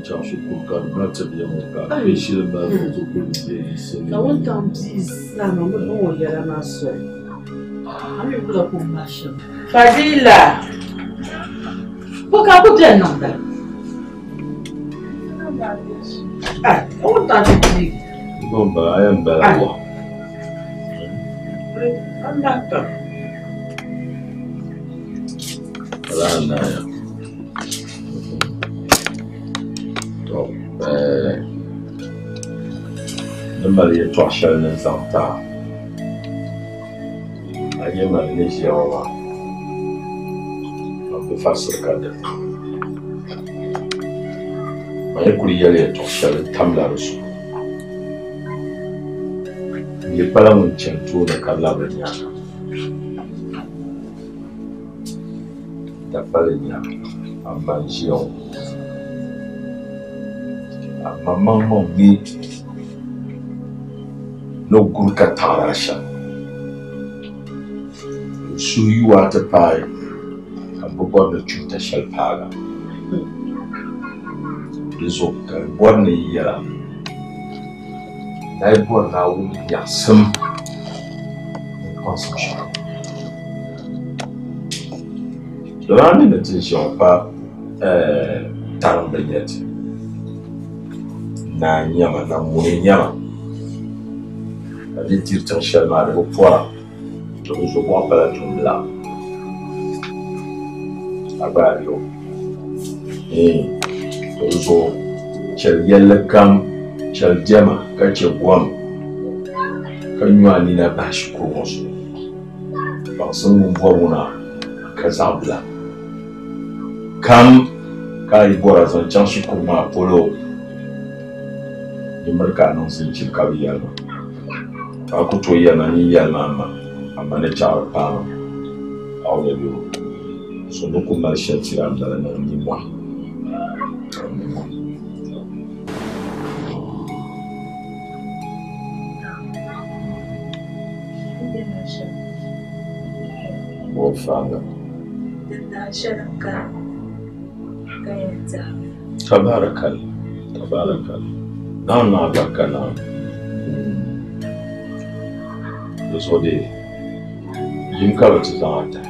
讲说不干，那这边我干，有些人嘛做不理解，那我当地是那么多我也来拿水，还没不得不买什么。反正啦，不干不点弄的。哎，我当地。我买也买我。安那个。好那呀。那么也抓小人长大，也买那些娃，没法子干的。也鼓励也抓小人，他们俩的说，也不能前途的看老人家，但不人家，蛮凶。Mamang ni no good katarasha. So you are the pie, and Bobo the tutor shall paga. Is okay, 1 year. I born now with Yasum consumption. The running attention, down the yet. Na nyama na mune nyama adi tirtan shalma de poa to zo mo pala tumla abario to zo chel yella kam chel jama ka che gwam ka nywani na bashi ko moso ba sun mun vona ka zabla kam ka ibora zan chanshi ko ma polo Mereka nonsen cikawi yalma. Aku tu yana ni yalma ama ne char pa. Au le biu. So no kuma shetira ndala na ni mwa. Wo fanga. Tabarakal. Na bakana so de yin ka wata zata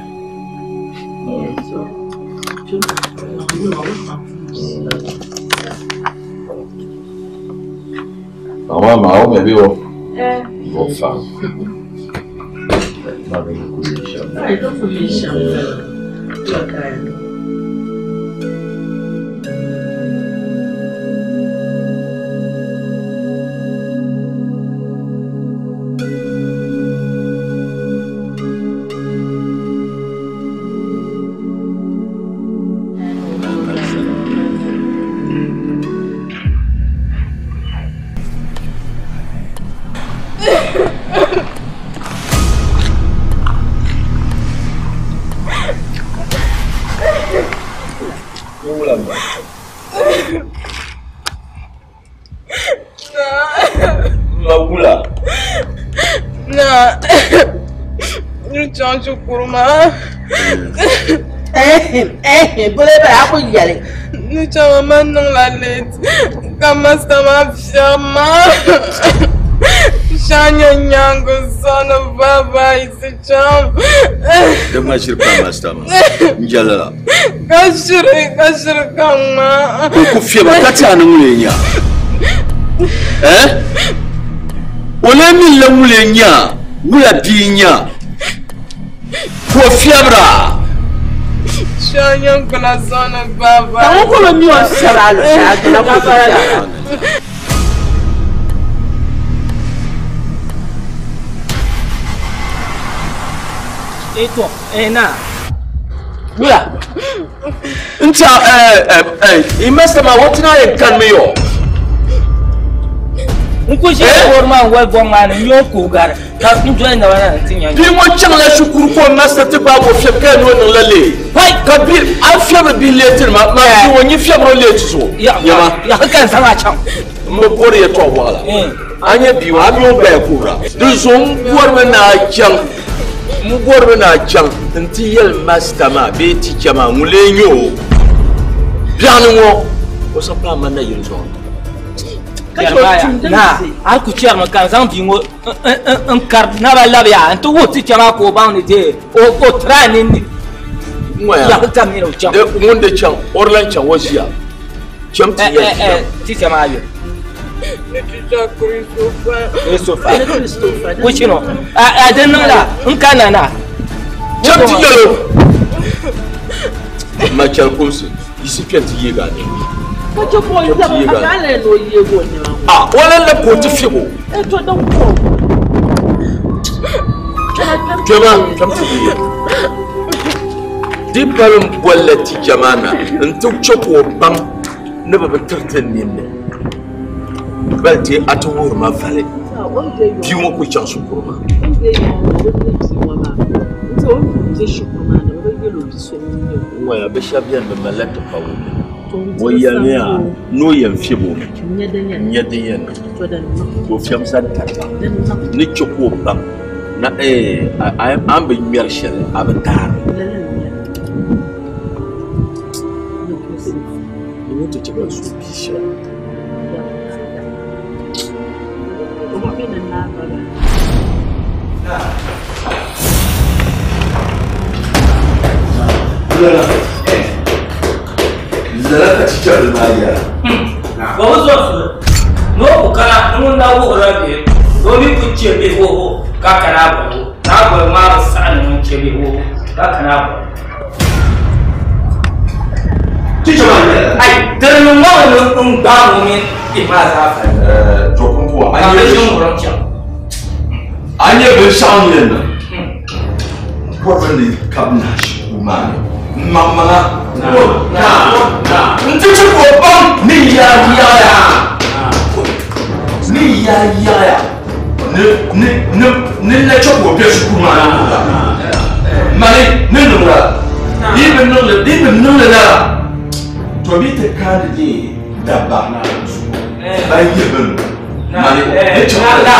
mama ma o me bi wo wo fa ma be ku sha ai to fu sha Kurma. Boleh apa jadi? Ni cuma mandang lalit. Kamu sama siapa? Shanya nyango sana baba isi cam. Dema shirka mastama. Njala. Kashir kama. Kufia bakati anamulenya. Ole mille mulenya. Mula dinya. Fiabra Shanya kuna sana baba. Kamu kalau mion salah itu enak. Mula. Nta imestama wotina yekan meyo. Nkushi forma wa bongana yoko gar. Ka njoy na wana tinya. Bi mo changla shukuru ko master te ba mo fepka no no lale. Hai kabir afia bi letir ma bi woni fiabro letir so. Yama ya kan sama chang. Mo bore ya to wala. Anya bi wa mi o ba kura. Du zon gorbe na chang. Mu gorbe na chang. Nti yel master ma be ti chama mulenyo. Bianu mo وصفا من يرزون na aku cer ma kan zang bingo un card na ba labia antu wuti chama ko ba ni de o trani ni ya ta mi no cham de munde cham orlan cham wasiya cham ti ti chama ayo ni ti ta ko sofa wuci no a dan nan la un kana na cham ti yalo ma chal kumsi isi penti yega ni Kacho boy da akale no yego ni ma. Ah, wala la ko ti fibo. To don ko. Jama, kam ti yi. Di balum bollati jamana, ntu choko bam ne ba tartan ni ne. Balti atawur ma fale. Bi mo ko chansu kurma. Waya be shabian be malata pawo. Boyania no yam fibo nyeden to fiam san tata ni choko bam na am be nyer shel abatar ni to tiba su bisha Zalaka cikin almariya. Ba mu zo su. No ku kana mun na wo rabe. Do mi ku ce be ho ka kana ba. Na ba ma sa'an mun ce be ho ka kana ba. Cikin almariya. Ai, dan mun ma mun ba mu mi bi ma za fa. To kun ko An yi mun ran can. An yi bin shan yin nan. Ko ban ne kabna shi kuma ne. Mama na nti chukwu bam ni ya ni na chukwu be shukwu ma mani ni nura even nura na to bi te kan di dabba na ba yi ben mani ne chukwu na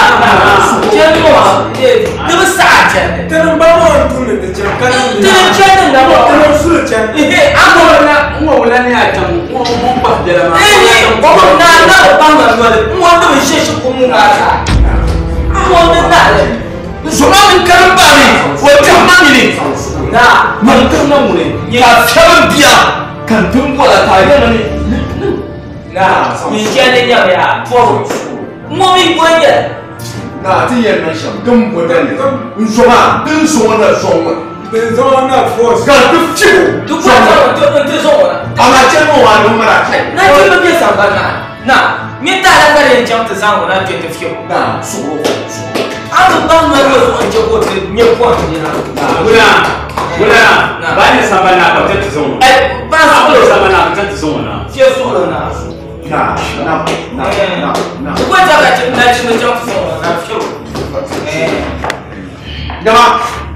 ba sa ce Tana ba mu tun da can kan tana ce da ba tana su can wala ni a can mun ba da ma na ba ma no mo da shi shi ko mun ga ka mo da na le zuma min karan ba ni ko jamma ni na man kan nan mu ne ka saban biya kan tun bola ta ga ne na mi je ne ya ya to mo mi ko ye na ti yen nan sham dum bo dan ne zuma din so na so ma ben zama na force ga duk ciwo duk wanda to so na amma ce mu wa nan mara kai na ji ba ke samba na mi ta da gare jam ta zango na ke tafiyo na so an ba mu ne so an je ko te ne ko ne na Guna ba ni samba na ba ta tuzon. ai ba Ba so ni samba na ba ta tuzon na. ke so na ko ta ga tin na ci na jam so na fiyo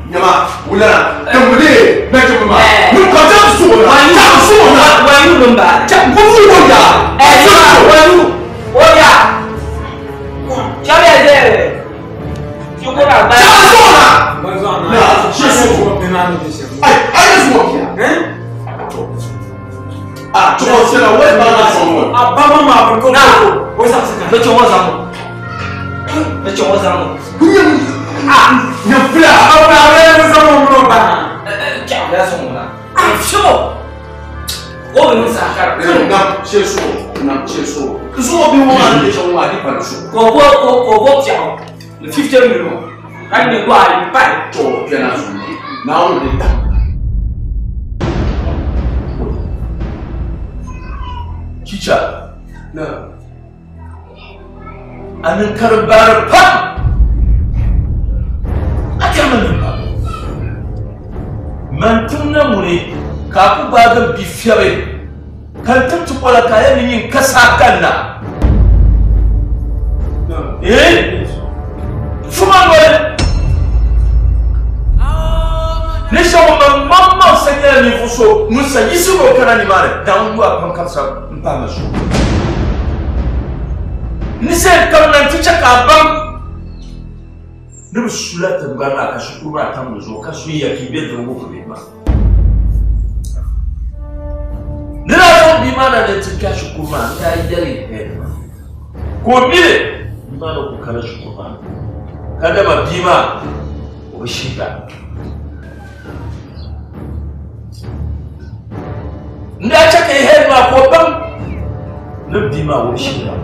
Nyama, wula, tambule, na jama. Mun ka ta so na, wani numba ta ko fu ko ya. wani oya chabe de chukura ba Ta so na. ben zama Na, shi so. na ni shi Ai so ya. Ah, to se na we ba na so mo. ababa ma ba ko na ko sa sa be chomo zamu Nyafla. ababa ba zama mu ba chabe so mo na sho o be nsa kar Na, she so. So bi mo an de so wa di pa so. ko bo chao le 50 million kan ni gwa ni pa To pe na so. Na o de ta. Kicha. na Anan karbar pa. Man tunna mure ka ku ba ga bifiyabe kan tuntu kola kaya ni yin kasa kanna fuma ngole ne shawo mamma sanya ni fuso musa yisu ko kana ni mare dan wa kan kasa mpa maso ni se kan nan tucha ka bam ne bi sula ta gana ka shi kuma ta mu zo ka su ya ki be da mu ko be ma ne la so bi mana ne tika shukuma ya yare he ko bile mana ku kana shukuma kada ba bima o shiga nda chaka he ma ko ban na bima o shiga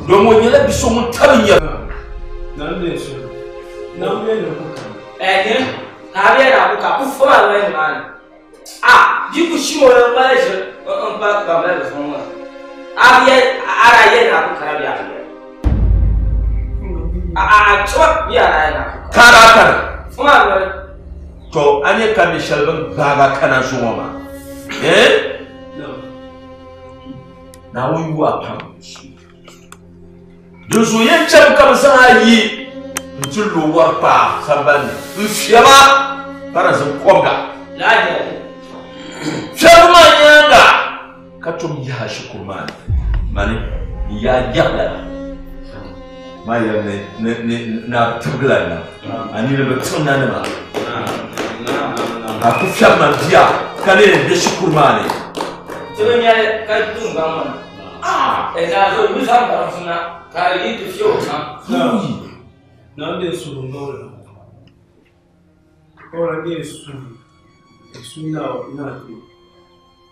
domin yana biso mun tabiya nan ne so nan ne ku ne na biya da ku ka ku fara ne man di ku shi mo na ba shi on ba ba ba so mo biya ara ye na ku kara biya chwa biya na kara fuma ba to anye ka mi shalban baga kana so ma na wuyu wa pam Dozo yen cham kam sa yi ntulo wa pa sabani nfiaba para zan konga laje chama yanga katum ya shukuman mani ya yalla ma ya ne na tabla na ani le betona na aku chama dia kale de shukumani tebenya ka tunga mon eza zo yusa ba suna kare yi fio na de su ngola ora de su na tu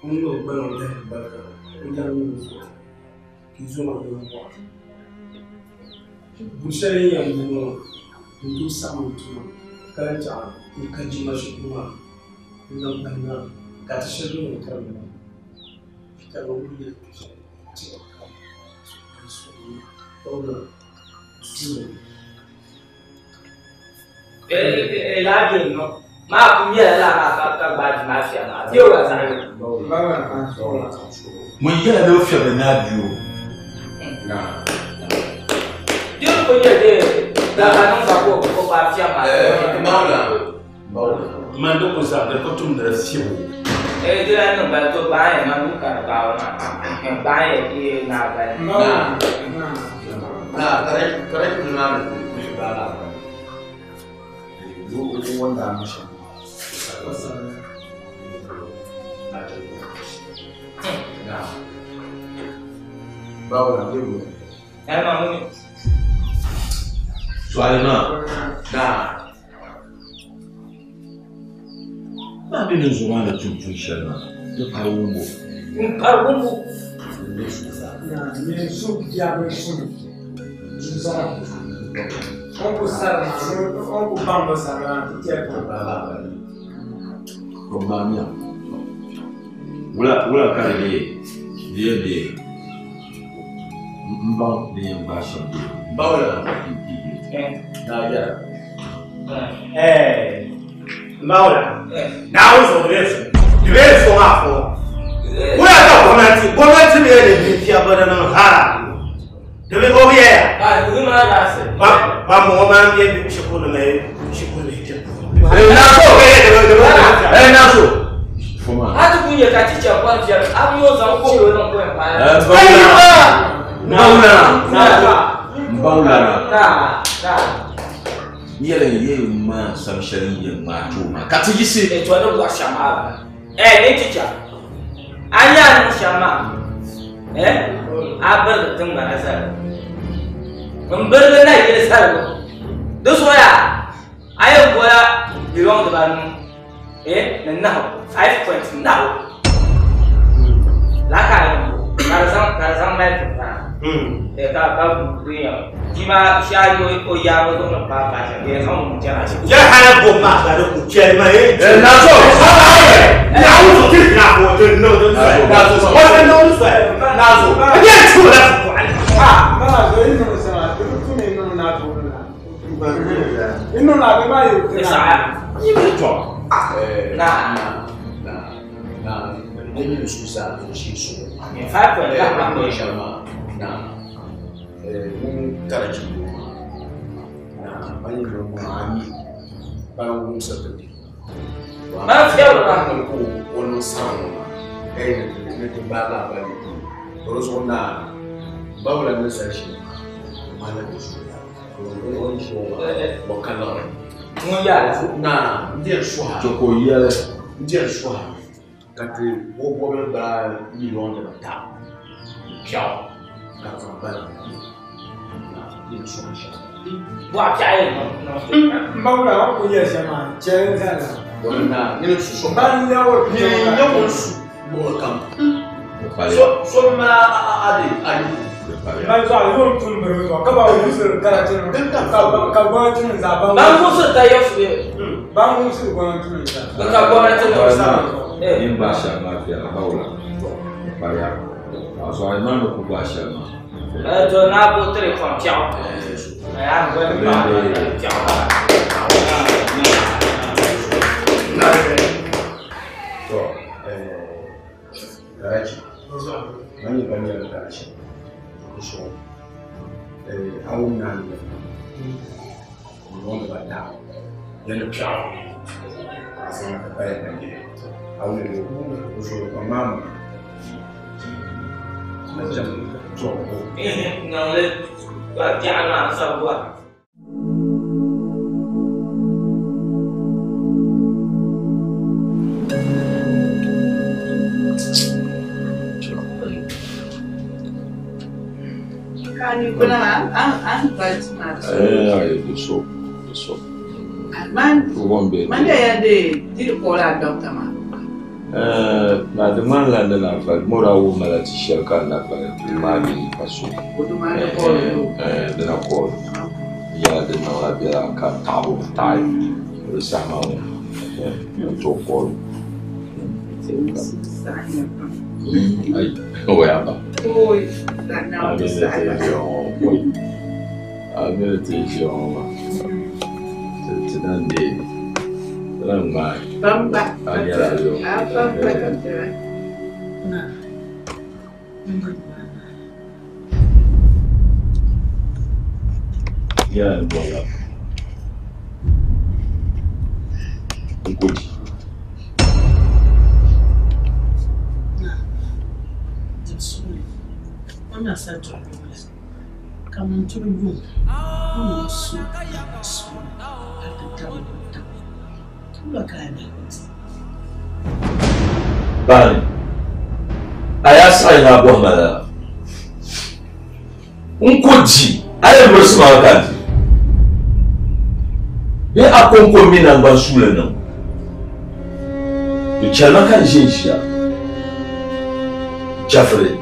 uno bano de baka nda ni so kizo ma de kwa bushari ya mno ndu samu tu kala cha ikaji mashukuma nda bana katisha do kama kama ule Lagi no, ma kumia la ka ba di mafia na. Dio wa sa. mun yana da fiye da na biyo Dio ko ye de da ka non ba ko ba fia ma. maula man do ko sa da ko tum da fiyo Dia no ba to ba e ma nu ka ba na. Ba e na ba. Na correct na ba la. Yo wanda mashi. Na. Bawa dulu. Emang ini. soalnya na bi ne zuwa da tuntun shanna da karumbo Karumbo. Na ne su ya be su. Zuza. Onko sara, onko bamba sara, tiya bala romania wala kare de mba ne mbasha Bawa na ya Maula. Now is on this. The way is so hard. We are not going to be able to have. The way over here. We might ask. But more man, maybe she couldn't make. She couldn't make it. naso foma Hata kunye kachicha kwa vya amyo za ukolo na kwa empire. Baula yele ye ma samshari ye ma tuma katijisi Etwa ndo kwa shama. Ne chicha. Anya ni shama. Abar tumba nazar. Mbele na yele sargo. Doso ya ayo boya belong the ban. Now 5 now. Laka karazan mai ta. Ka dunia. Jima shayo o ya go do pa pa cha. Ye son jana chi. Ya hana bo ma ga do ku che ma naso na wo ti na bo to no naso what no so naso ya chu la Ma go ino sa, tu ne no na to na. Ino na be ma yo. Esa. yimi to Ini susah sih so. In fact, Shama na karachi na bani do mami bana wum satati. Ma fiya ba ko wono samu ne to bala bani. Rozo na bawla ne sashi mala da su. Ko shi wa kala. mun ya Na ndiye shwa. joko yele Ndiye shwa. Kati women by you on the town. Cow. That's a better. What I Mama, yes, man. Cherry. Well, now, you so Man, no, so, I Mas olha, eu não estou no meu acabou isso, cara, acabou de nos abalar. Vamos soltar isso. Vamos se aguentar. Acabou de nos Embaixo na fia, Paula. Para. Só a irmã do Baixa. Eu na vou ter com tchau. So, I will not want to down. Then the child, I said, I will go to Mama. No, let's get on some. Kani kuna an Baltimore. Ayo so. Man da ya de dir kola doctor ma. Na de man la de la fa mora wo mala ti shaka na fa ma bi paso. Kudu ma da ko. De na ko. Ya de na la bi ka tawo tai. Sa ma wo. To ko. Ai, o ya ba. Oi, não sai. A meditation. Today, Bamba. Yeah, voilà. Écoute. On a ça tout. Comme tout le monde. On sou. Bani. Aya sai na bo mala. Unkoji, aya mosma wakati. Be akonko mina ngba sule nan. Tu chama kan jinja. Jafre.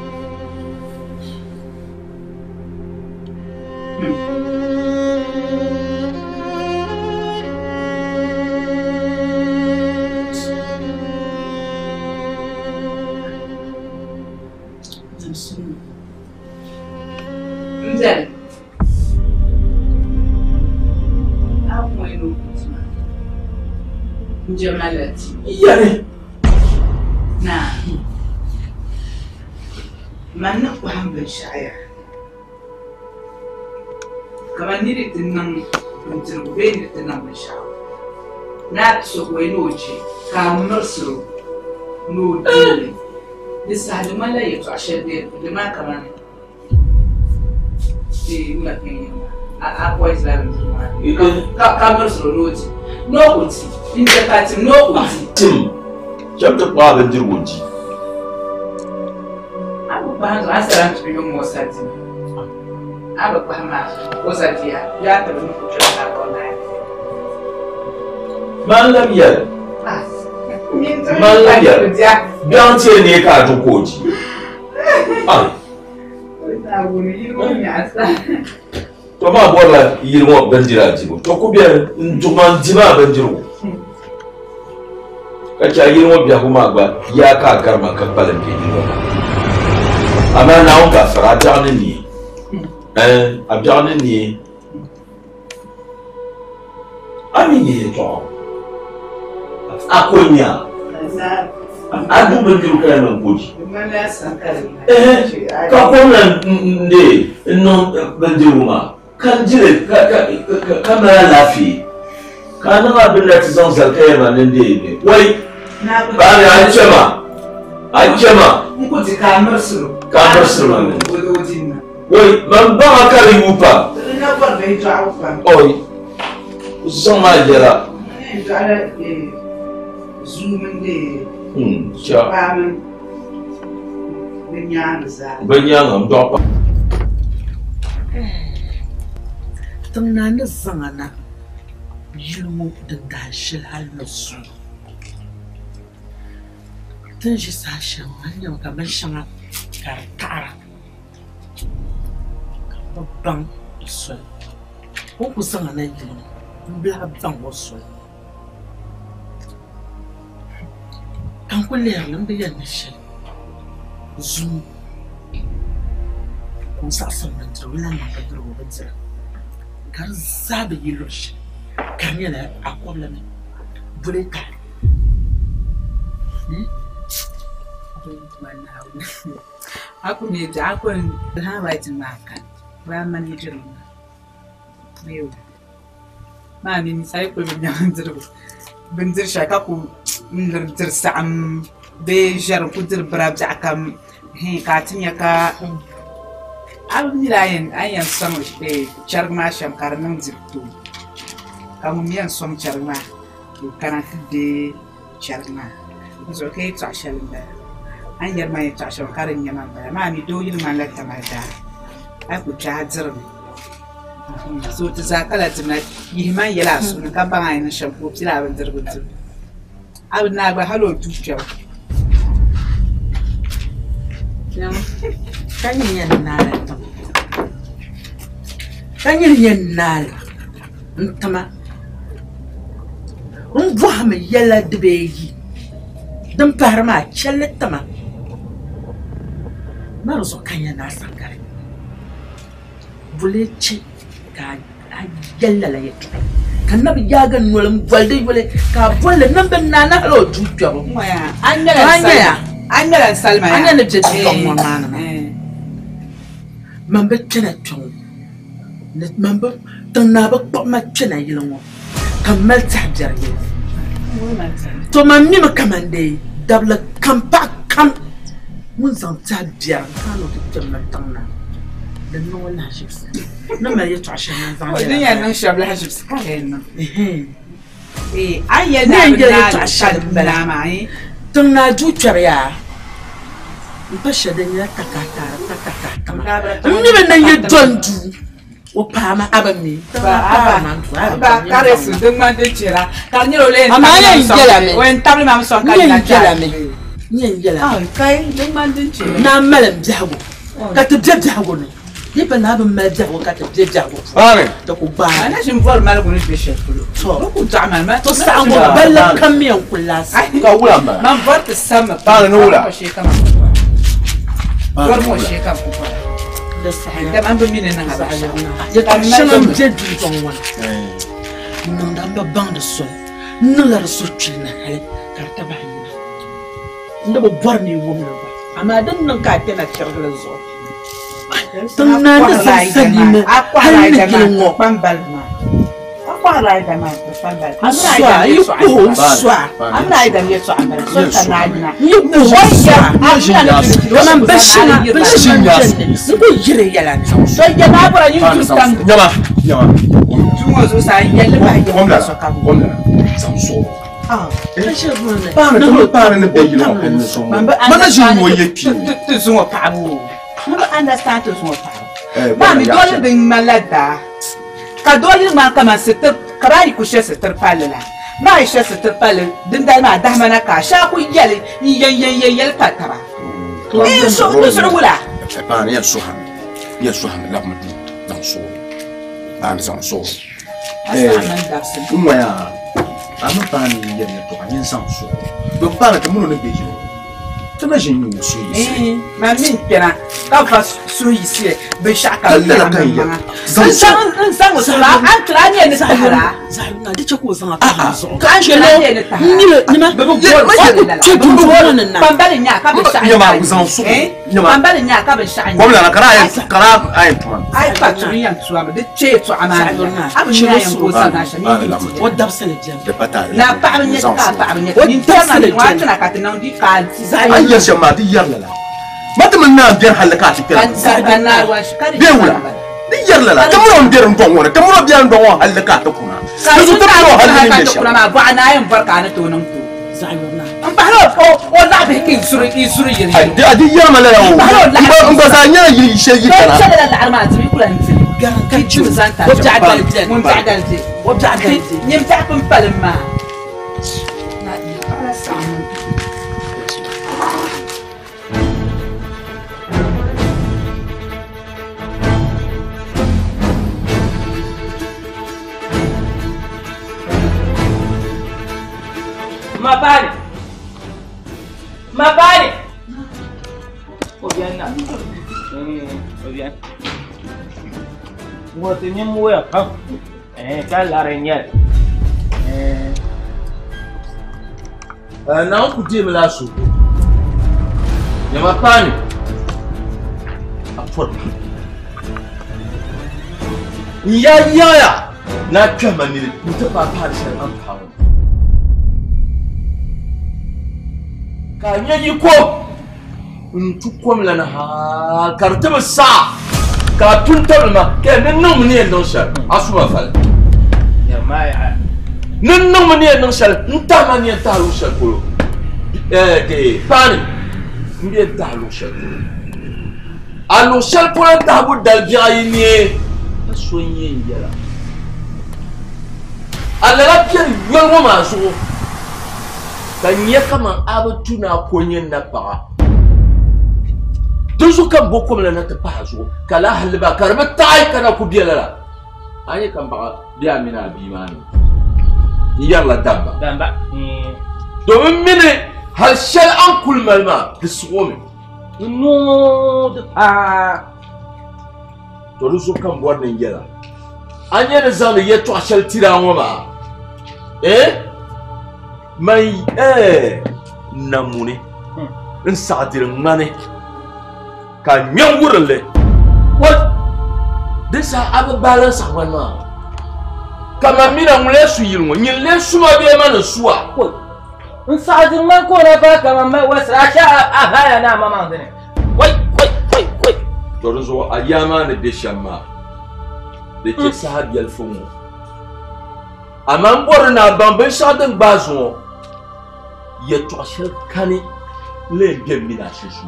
Yani. Nah. Mana paham bersyaya. Kaman diri tenang mencari benda tenang bersyaya. Nak sukai noci, kamu nursu, nudi. Di sahaja malah itu asyik dia, lima kaman di belakangnya. Aku Islam semua. Kamu nursu nudi, no uti. Inda Fatim no uti. Tim, chapter pa ben dirwonji. Abu Bahanzo asaran tu yung mosati. Abu Bahama mosati ya tabu ni kuchwa na kona. Man lam yal. Man lam yal. Bianti ne ka to koji. Ai. Na wuni yi ko mi asa. To ma borla yirmo ben diraji bo. To ku bien njuman dima ben dirwo. Kacha yirmo biya kuma gba ya ka garma ka balan ke yirmo ama na on ka fara biya ni abiya ni ami ni to akonya adu bendiru kana nan koji Mana sankari. ka kona nde no bendiru ma kan jire ka mara lafi kana abin da tsan zarkai ma nan dai wai bani ajema Nkuti kamar suru man wodin na woi man ba kare yupa na bar da ita aufa oi usman ma jera ita ala zumin de cha Paman. Binyan za. Banyan am do. Tungna na zangana. Yilmu da dashil hal nasu. Tun shi sashen hanyar gaban shanga karkara. Babban sol. Ko ku zangana yilmu. Bla ban wasu. Kan kulle yalan da yana shi. Zoom. Kun sa son da tawila na kadar gobe tsira. Kar zabe yilo shi. Kan yana akwabla ne. Bureka. Aku ne da akon ha right maka. Ba man ni jiru. Meu. Ma ni sai ko bin yan jiru. Bin dir shaka ku min dir sa'am be jar ku dir brab ja kam he ka tinya ka abin layin ayan son charma sham karnan zipto kamu miyan som charma to kana de charma so ke ta shalin da an yar mai ta sham karin yaman ba ma mi do yin man la tamada ai ku ta zirmi so ta zakala tana yiman yala su ka ba ai na sham ko tira ban zirbutu abin na ba halo tuciya Kanyan nala to. Kanyan nala. Ntama. Buha me yala dbeyi. Dan parma chaletama. Maro so kanyan na sangare. Bulechi ka yalla la yeto. Kanna bi yaga nolam walde wale ka bolle nambe nana halo tuciya mo ya. Anya Salma ya. Anya ne jeti ko mo nana. Mambe tena chong. Net mambe tana ba ko ma tena yilongo. Kamal tabjar ye. To mammi ma kamande dabla kampa kam. Mun san tabjar kalo de tena tana. Da no la chips. Na ma ye tasha nan zan. Odi ya nan shabla chips ka hen. Anya na tasha bala mai. Tana ju chariya. Mpasha denya takata. Mni benda ye dondu. Opama abami. Ba kare su dun man de chira. Kan ni ole. Amaya ingela me. Wen tabli mam so kan na ingela me. Ni ingela. Ah, kai dun man de chira. Na malam jago. Ka te jago ne. Ni ba na ba mal jago ka te jago. Are. To ku ba. Ana shin vol mal gunu be shekulu. To ku ta'mal ma. to sa ngo balla kam mi an kullas. Ka wula ma. Man vort sama. Ba na wula. War mo shekam ku ba. Da sai Da man ba mine nan ha. ya ka shanam jedu jongwan. Mun da ba bande so. Nular so china hale karta ba ni. Nda bo borni wo mun ba. Amma dan nan ka tana shirgala zo. Tunna da sassani me. Akwara da ma pambal ma. Akwara da ma pambal. Amra yi ko swa. Amra da me so amra. So tanana. Yi ko swa. Wannan bashina ko yire yala. So ya na bura yin tuskan. Nyama. Tumo so sa yalle ba yi so ka. Komla. Samso. Ah. Para ne be yilo kan so. Mana ji mo yepi. Tu so pa bu. Mama understand to so pa. Ba mi dole bin malada. Ka dole ma kama sitir karai ku she sitir palala. Ma she sitir palala din dai ma dahmana ka sha ku yele yel patara. So wula. Para ne so han. Yesu han la mu dan so. Ba ni so. Umma ya. Ama pa ni yele to kan yin san so. Do para ke mu no be yilo. Tana jin ni so yi. Ma min kena ka fa so yi se be shaka la kan ya. San so la an kla ne ne sahara. Na di ce ko san aka so. Kan kla ne ne sahara. Ni ma be pambale nya ka be shaka. Nyama uzan so. Pambale nya ka be shaka. Komla na kara ay tuman. Ai patri yan tuwa de che to amana. Abu nya yan ko sana shani. o dabsale jam. De patare. Na pa nya ka pa nya. Ni tama ni wa tana ka tana di ka An yashe ma di yarla. Mata mun na biyan halaka ta kira. kan sargana wa shikari. Biyan wula. Di yarla la. Tamuro biyan don wona. Tamuro biyan don wona halaka ta kuna. Yanzu tamuro halaka ne shi. Kuna ma ba na yin barka na to nan to. زعيمنا أم بحلو ولا بهك يسري يري أدي يا ملا أم بزانيا يشيء كنا شل العرمات بيقول أنت كان شو زانتا وبجع دلتي يمتعكم بالما Ma pare. Obiana. Obiana. Mo te ni mo ya ka. Ka la renyel. Na ku je mala su. Ya ma pani. Afot. Ya. Na kama ni mutaba pa shan an pawo. Ka nyanyi ko ntukom lana ha kartaba sa ka tuntalma ke nan mun ne non sha asuma fal Ya mai nan mun ne non sha ntama ne ta lu sha ko ke pani mbe ta lu sha alu sha ko ta bu dal bi ayini asonye yara ala la pian yoro ma so kanye kama abatu na konyen na pa dusu kan bokom la na ta pa so kala halba karba tai kana ku biela anye kan ba biya mina bi mani yalla damba domin mine hal shal an kul malma bisqomi no to dusu kan bodin yela anye da zanu yeto ashal tirawo ma mai namune in sadir mane ka nyangurle what this abu balance wana kama mina mule su yirwo nyille suma be mana suwa in sadir man ko na ba kama mai wasa sha abaya na mama ngene wai to zo ayama ne be shamma de ke sahab yalfumu amman borna bambe shadin bazo ya toshel kani le gemina shusu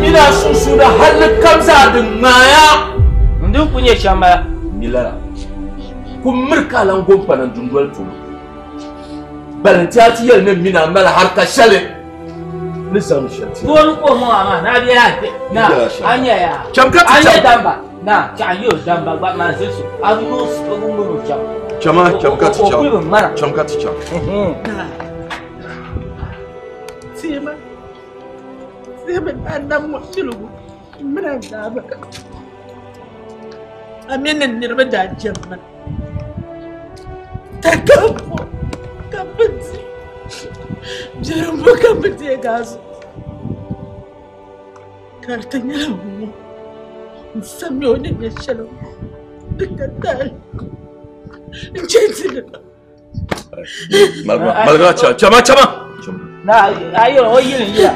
mina susu da hal kamza din maya ndin kunye shamba milara kun mirka lan gomfanan dundwal to balantati yel ne mina mala har ka shale ni san shati don ko mo ama na biya na anya ya chamkati anya damba na cha yo damba ba ma sesu abu so gumu cha chama chamkati cha Sema anda mushilugu mina daba amina nirba da jamma takambo kabinzi jarumbo kabinzi gazu kartanya mu nsami woni nyeshalo dikadal njenzile malga chama na ayo oyin ya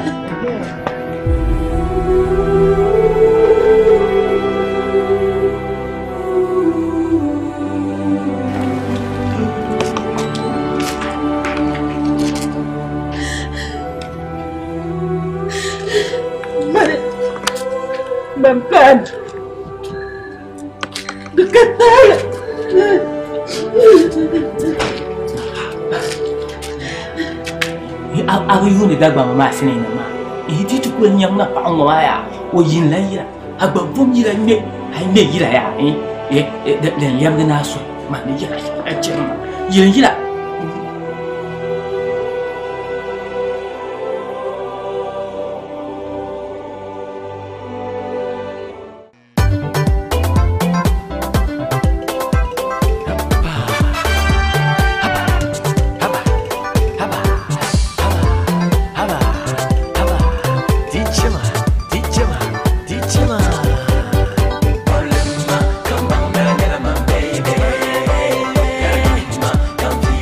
Mampan dikadal abu yuni dagba mama sine na ma idi tu ko nyam na pa ngwa ya o yin la yira agba bum yira ne ai ne yira ya da yam da naso ma ne yira a jema yira Come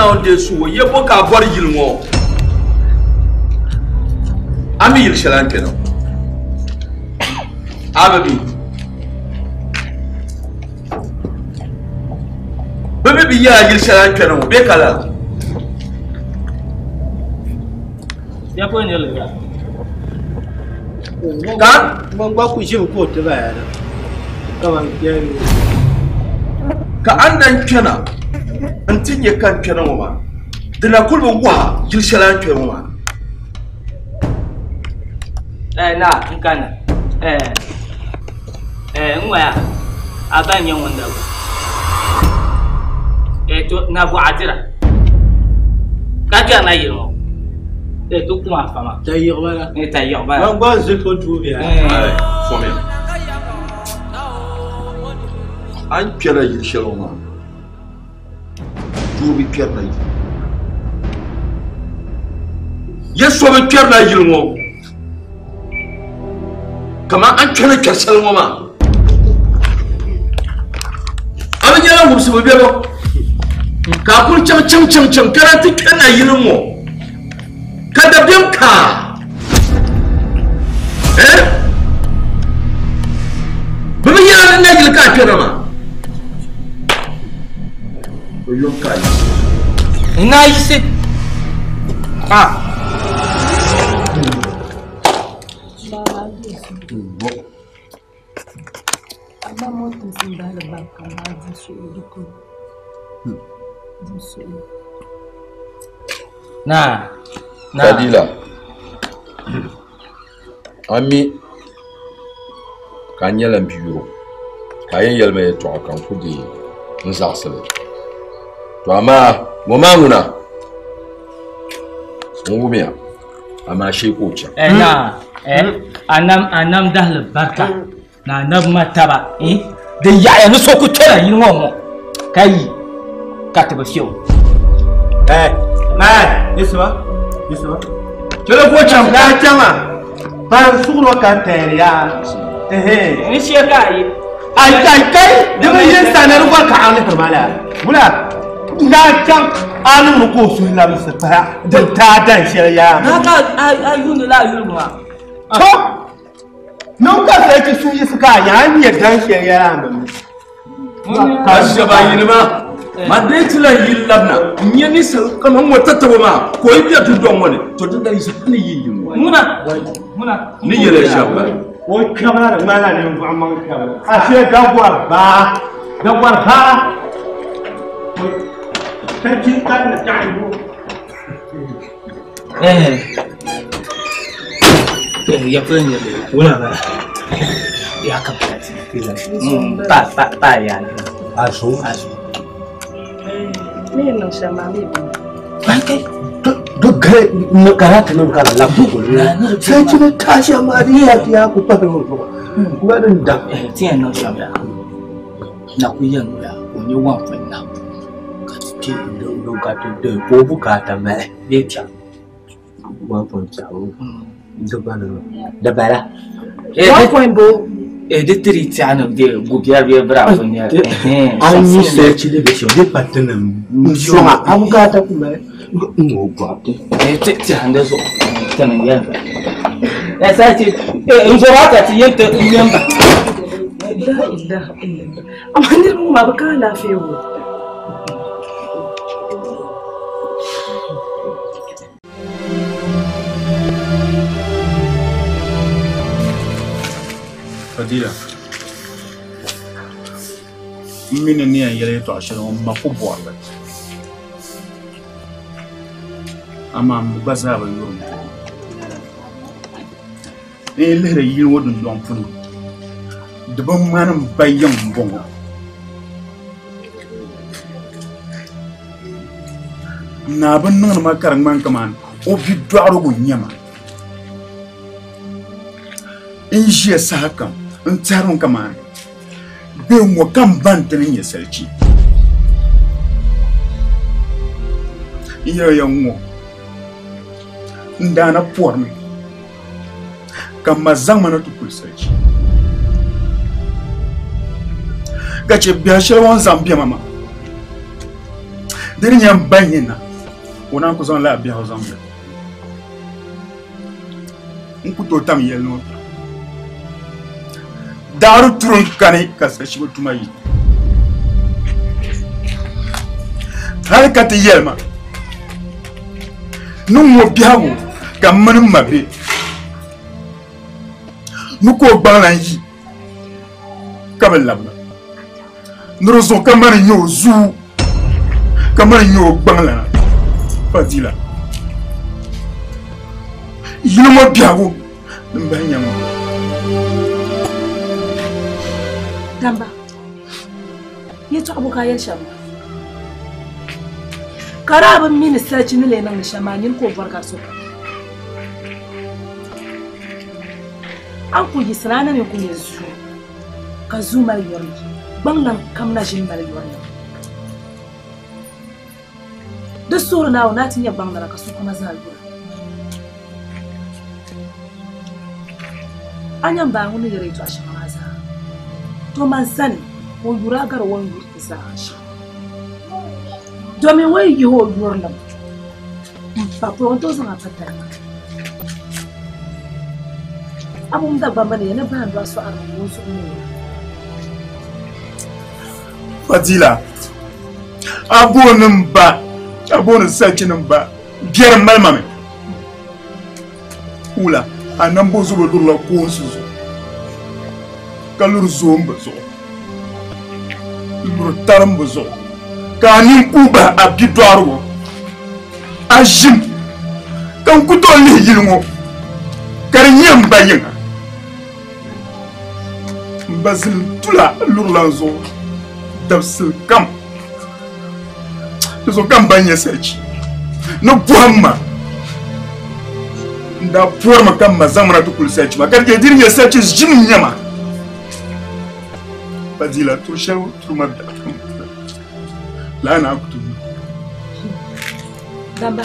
na onde suwo ye bo ka bor yilmo ami yil shalan keno ababi bebe bi ya yil shalan keno be kala ya ko ne le ya kan ban ba ku jin ko ta bayana kaman yaro ka andan kena antin ye kan kena ma dina kulbu wa yil shalan keno ma na nkana ngwa abanye wanda to na bu atira kaka na yiro to kuma fama tayyib bala tayyib bala ban ba zai ko tubi fome an kera yil shalan ma tubi kera yi yeso be kera yil mo kama an kena kersal mama abin yana musu bebe ba ka kun cam kana ta kana yirin mo ka da bin ka bebe yana na yil ka kena ma yon ka yi ina yi se na Fadila ami kanyela mbiro kayen yelme to kan kudi nzaksele to ama momanguna ngumia ama shekocha na anam dahl barka na nab mataba da yaya no so ku tera yin mo kai ka ta ba fiyo yeswa kele ko cham la chama ba sugro kan teriya ni shi ka yi ai da bai yin sanar ba ka an farmala mula na can an ko su la musa fara da ta dan shirya na ka ayun la yulma to non ka sai ki su yi suka ya ni dan shirya mun ka shaba yilma madetila yillabna nyeni sel kama wata tabama ko ibiya to don woni to da yi sakni yiyim muna ni yele shaba o kamara mana ne mu amma kamara a she gagwar ba ha sai kin kan da ta'ibu ya fanya wala ba ya kapata pa ya aso ne no shama mi kai duk gare na karata nan kala labu ko sai ki tashi amariya ya ku fara ko ngarin da tiyan no shama na ku yan ya onye wan fa na ka ti don ka to ko bukata mai beta wa fon chawo da bara de triti anam de gubiar be bravo ne an yi sai ci da shi da patinan soma an ga ta kuma no ba ti handa so tanan yan sai ci in zo haka ci yanta yan ba la ilaha illallah amma ne mu ma baka lafiya wo Fadila mini ni an yele to ashirin ma ko bo ba ama mu baza ba yuru lere yi wodun don funu daban manan bayan bongo na ban nan makaran man kaman o bi dwaro go nyama in shi sa hakan in tsaron kaman be mo kan bantanin ya sarki iya yanwo ndana pormi kama zamana tukul sarki gace biya shirwan zambiya mama Dirinya banyina. Ona ko zon la bia ho zon. Nkuto tam yelno. Daru turun kane kasa shigo tumayi. Halkati yelma. Numo biawo kamanu mabe. Nuko balanji. Kabalabla. Nurozo kamani nyo zu. Kamani nyo bangla. Fadila. Yilmo biawo mbanyamo. Damba. Yeto abuka yashama. Karabin minista ci nile nan shamanin ko barka so. An ku yi sanana ne ku yesu. Ka zuma yormi. Bangnan kam na jin mal yormi. Da suru na wona tin ya bangna ka so kuma za gura. Anyan ba wani gare to a shama za. To man san ko yura gar wani za shi. Domin wai yi ho yuwar nan ba pronto zan fatar abun da ban bane yana ban da su a rubutu su ne Fadila abonin sakinin ba biyar malmame ula anan bo zuba dulla ko su kalur zo mbazo lur taram bazo Kanin kuba abidwarwo ajim kan kuto le yilmo karnyem bayinga basil tula lurlanzo dabsil kam so kam banye search no buhamma nda buhamma kam mazamra tukul search ma karje dirnya search jim nyama Fadila to shaw to mabda لا أنا أكتب. دابا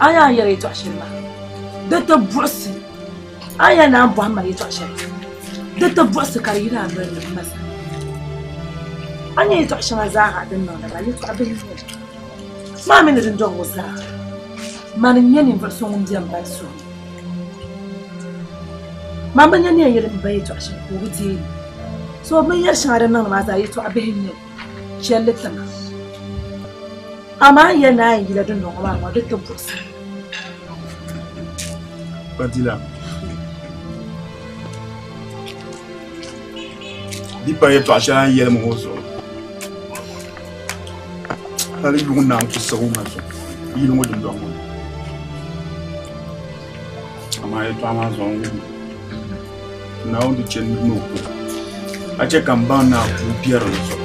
أنا يريت عشرة. ده تبرس. أنا نام بهم يريت عشرة. ده تبرس كاريرا عمرنا مثلا. أنا يريت عشرة زاها دنا ولا يريت عبين. ما من الرجال وزاها. ما نيني فرسون ديام بسون. ما بنيني يريت بيت عشرة ودي. سو ما يشعرنا ما زايت عبين. شلتنا. Ama yana yi da dunno ba ma duk tabbas. Fadila. Di pa yeto asha yele mo hozo. Hali lungu na ku sawu ma so. Yi lungu dum do mo. Ama yeto Amazon. Na ondu chen no ko. Ache kamba na ku biero so.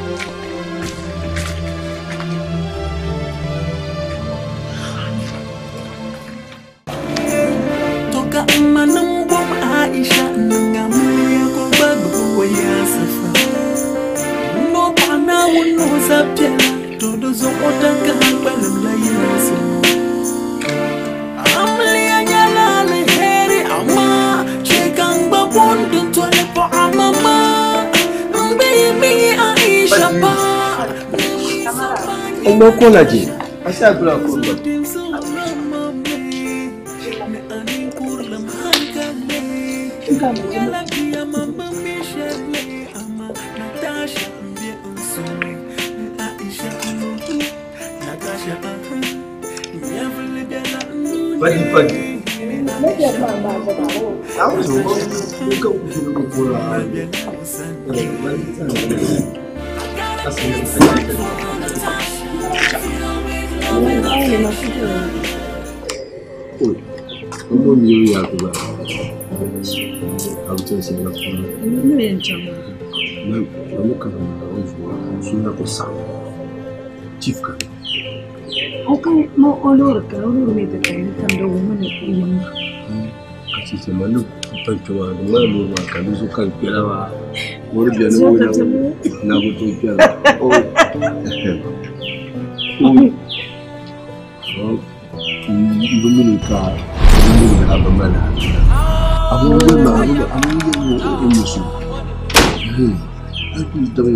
Hello, Kolaji. I said, "Bro, Okay, no olor me te cae cuando uno me pide. Así se manda tanto a malo a caluso calquera por ya no na boto piada. Dominica abamala. Abu musu. Aku tahu.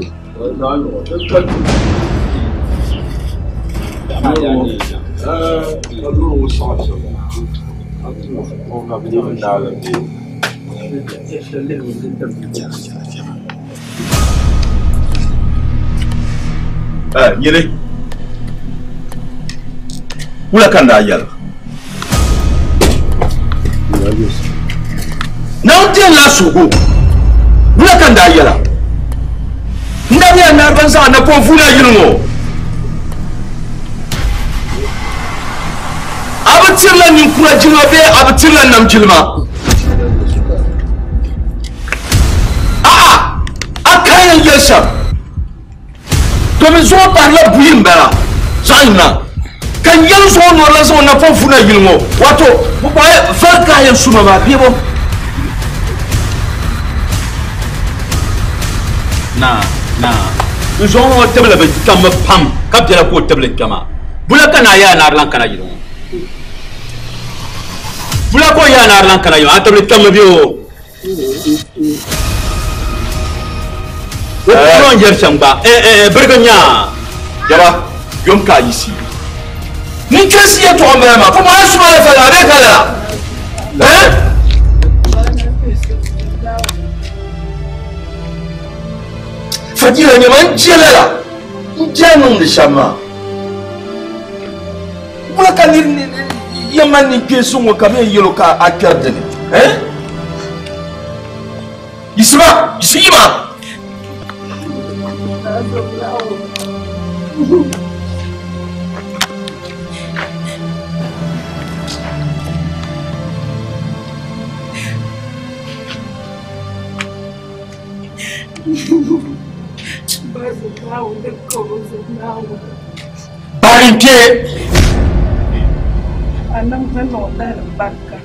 Yele. Wula kan da yala. Na unte la sugo. Wula kan da yala. Ndani ya narbansa na pofuna yilmo. Abatirla nin kura jilma be abatirla nam jilma. Akayan yesha. Domin zo parla buyin bera. Zaina. Kan yanzu no la zo na pofuna yilmo. Wato ba farka yan suma ba bibo. Na nzongo tebla be kam pam kaptela ko tebla kama bula kana ya na arlan kana yiro bula ko ya na arlan kana yiro atebla kama biyo ko yer chamba berganya jaba yom ka yisi nin kasi ya to amama ko ma su ma fa la be kala Fadila ne man jelala janun da shama wala kan ni yaman ni kesun wa kamar yelo ka akar da ne isma Barinke Anam no dar baka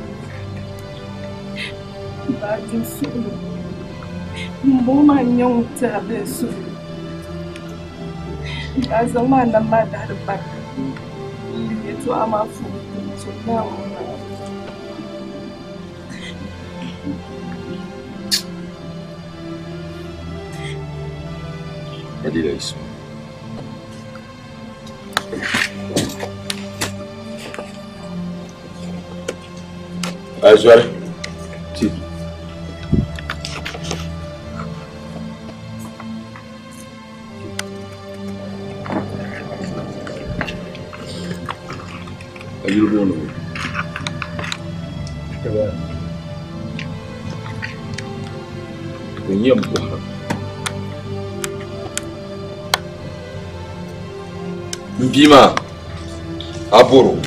Bajin su Mboma nyong ta besu Azama na madar baka Yetu amafu na Fadila isso. Azwar. Ti. Ayulo bono. Wenyem kwa. Mbima Aboro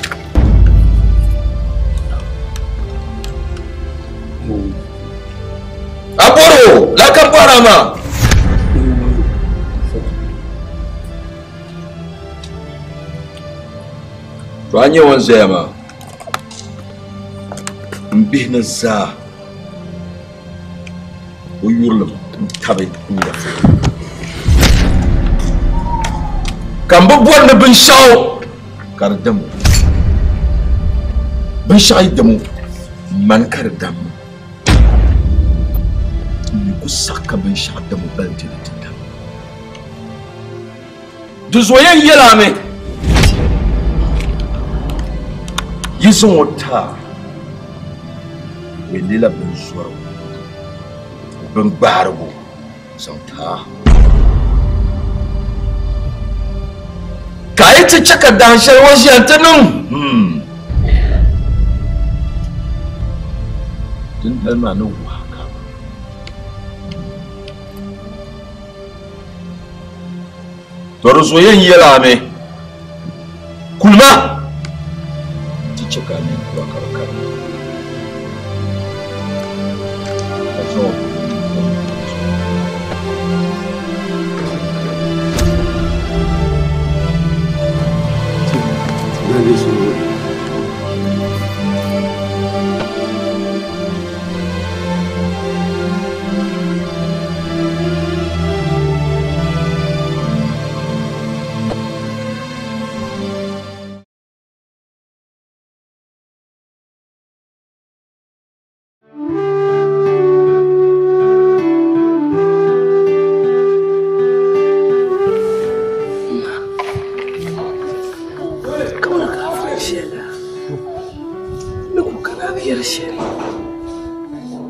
la kamparama Ranye wanzema mbihna za uyurlum tabai kunya Kambo buat na bin shaw kardamu bin shay damu man kardamu ni ku sakka bin shay damu balti tinda du zoyen yela me yison wata welila bin suwaro bin barbo sauta Kai ta caka da sharwar shi ta nan tun dalma nan waka to soyayyen yela me kulma ti caka ne waka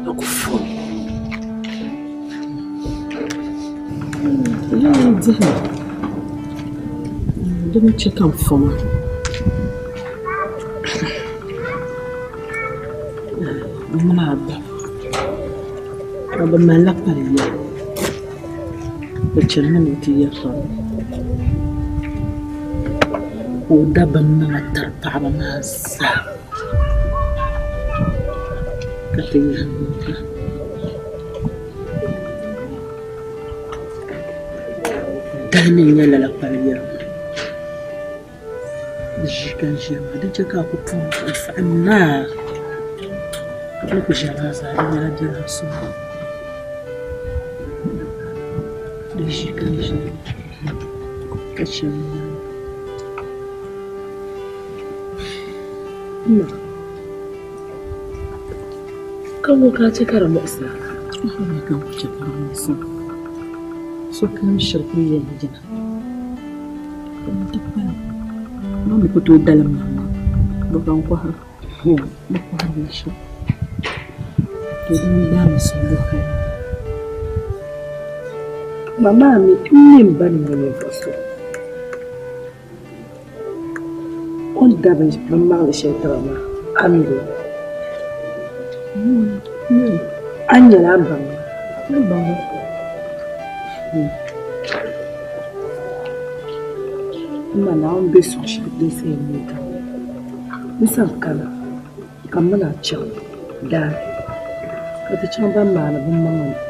أكفون يا ذهن دم تشكم فما من هذا أبى مالك بريء بتشلنا نتيجة ودبنا تربع بمازة كتير دهني يلا لقبليا كان جماعة دجاجة كوبون فعنا لك جنازة أنا ديالها صوم دجاجة كان جماعة كشمنا ما كم كاتي كرم أسا ما كم كاتي كرم أسا سو كان الشرقية هجنا ما بكتو دلم ماما بكون قهر بكهر نشو تدين دام سلوكها ماما مين بني من الفصل كنت دابا ماما لشي ترى أميرو أني لا بام ما نعم بيسوش بديسي ميتا مثال كمنا تشام دا كتشام بمانا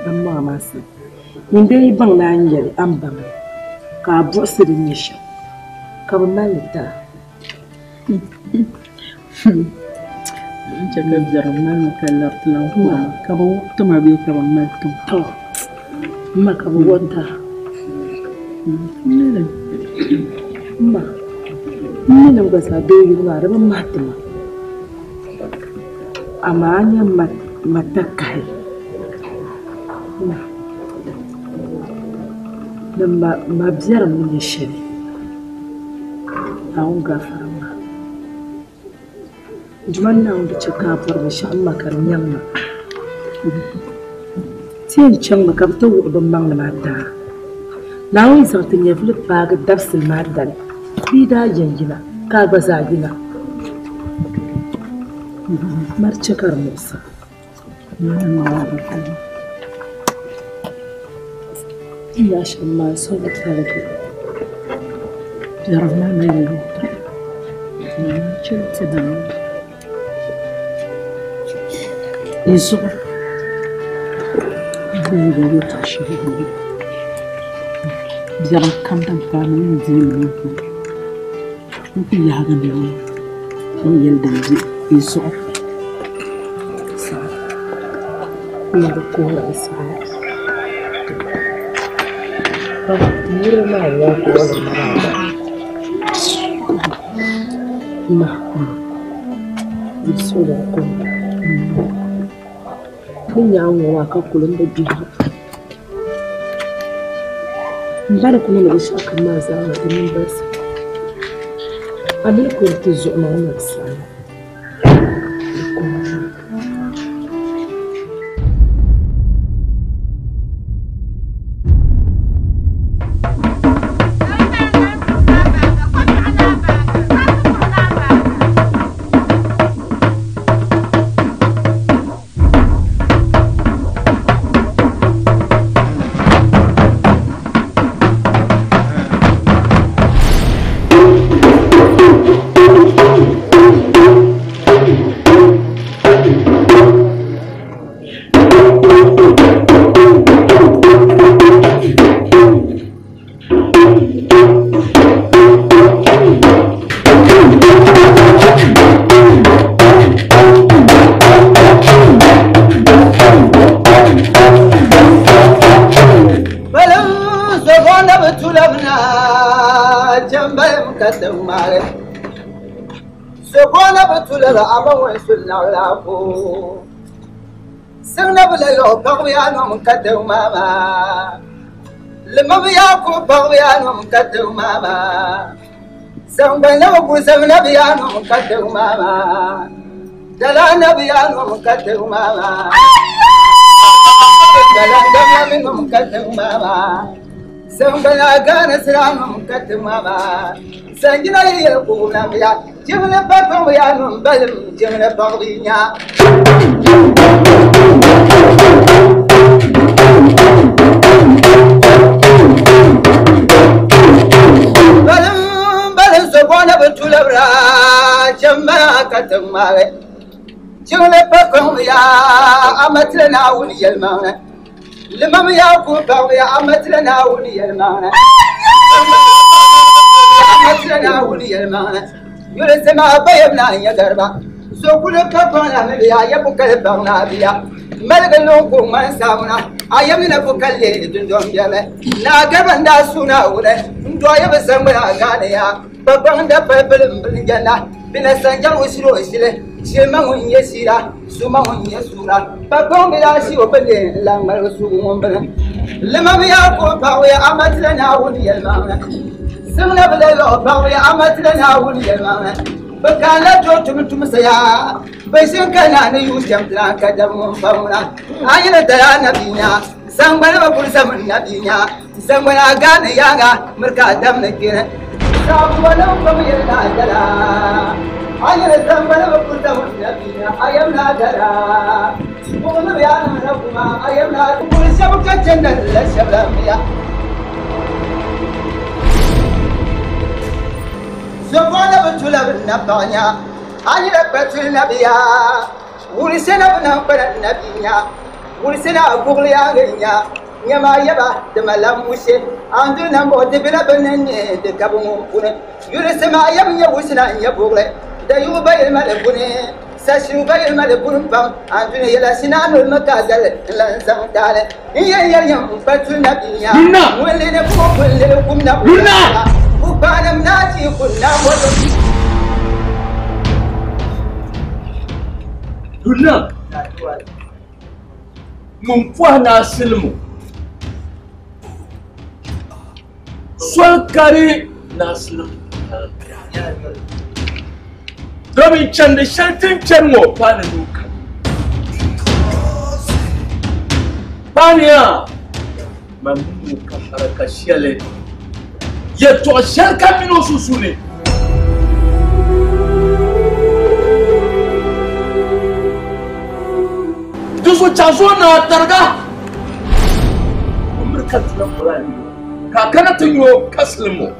بمانا ماسي يندي بان نانجري أم بام كابوسي نيشا كابمالتا جاكب جرمان كلرت لهم كابو وقت ما بي كابمالتم تو ما كابو وانتا ما من بسا بيجي وارا بماتما أمانيا متكاي لما ما بزر من الشري أون غفرنا جمعنا عند شكافر مشاء الله كرنينا تين شن مكبتو بمن ماتا ناوي صوتين يفلت باق الدرس المادة بيدا جنجنا كابزاجنا مرشكر موسى يا شما صوت ثالث جربنا من الوقت شلت دم يزور بيجي تشوفه جرب كم تنفعنا زين ممكن يهاجمني يلدم يزور ما بكون أسمع مير ما يوافق ما يسولكم من يوم واقع كلهم بديها مبارك كلنا نشاك ما زال من بس أنا كنت الزعماء نفسها مكدو ماما لما بياكو بغيانو مكدو ماما سنبنا بو سمنا بيانو مكدو ماما دلانا بيانو مكدو ماما Galang minum katung mama, sembala gana seram katung mama. Sanjina ye kuna ya, jemle pakong ya num balim jemle paginya. Balim sebona betul bra, jemla katung mama. Jemle pakong ya, amatlena uni yelmana. Lemam ya ku pakong ya, amatlena uni yelmana. Amatlena uni yelmana. Yule sema bayamna ya garba. So kule kapana meya ya bukale bangna biya. Malgalo ku man sauna. Ayamina bukalle dundom yale. Na gabanda suna ule. Ndo ya basambra gane ya. Babanda pebelum bilgana. Bina sanjang usiro isile. Shema munye sira. Suma munye sura. Babong ya si obele langmal sugumbele. Lemam ya ku pawe amatlena uni yelmana. Sumna belo pawe amatlena uni yelmana. Bakala tum saya. Baisin kana ne yusam plan kadam fauna. Ayina da nabinya. Sangbana bakul samun nabinya. Sangbana gane yanga merkadam ne kire. Sabwana pamela dala. Ayina sangbana bakul samun nabinya. Ayam na dala. Bugunu yana nakuma ayam na kul sabka jannal la shabamiya. Sabwana batula nabanya. Ayina batul nabiya. Ulisena bana nabinya. Ulisena buglia ganya. Nyama yaba de malamushe. Andu nambo de bila benene de kabumu kune. Ulisema ayam ya usina ya bugle. Da yuba ilma de kune. Sashuba ilma de kunpam. Andu yela sinanu makadal lansam dale. Iya yam batul nabiya. Wele ne kumule kumna. Upanam nati kunna modo. Luna, mumpuana silmu. Swal kari naslim. Domin chande shantin chenmo pana nuka. Pania, mamu kapara kashiale. Yeto shanka mino susune. Dusu chazona targa. Umrika tunamulani. Kakana tunyo kaslimo.